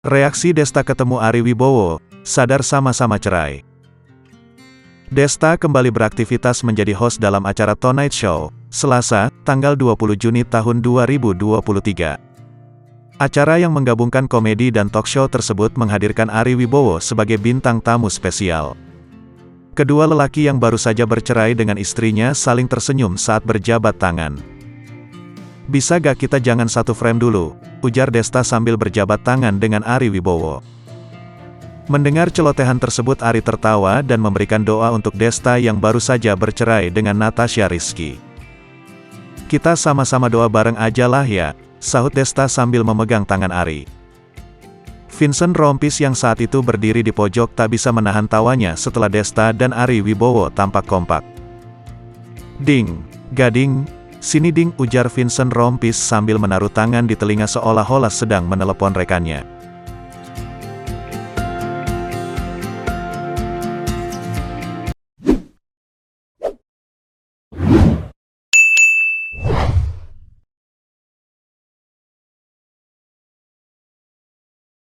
Reaksi Desta ketemu Ari Wibowo, sadar sama-sama cerai. Desta kembali beraktivitas menjadi host dalam acara Tonight Show, Selasa, tanggal 20 Juni tahun 2023. Acara yang menggabungkan komedi dan talk show tersebut menghadirkan Ari Wibowo sebagai bintang tamu spesial. Kedua lelaki yang baru saja bercerai dengan istrinya saling tersenyum saat berjabat tangan. "Bisa gak kita jangan satu frame dulu?" ujar Desta sambil berjabat tangan dengan Ari Wibowo. Mendengar celotehan tersebut Ari tertawa dan memberikan doa untuk Desta yang baru saja bercerai dengan Natasha Rizky. "Kita sama-sama doa bareng aja lah ya," sahut Desta sambil memegang tangan Ari. Vincent Rompis yang saat itu berdiri di pojok tak bisa menahan tawanya setelah Desta dan Ari Wibowo tampak kompak. "Ding, gading, sini ding," ujar Vincent Rompis sambil menaruh tangan di telinga seolah-olah sedang menelepon rekannya.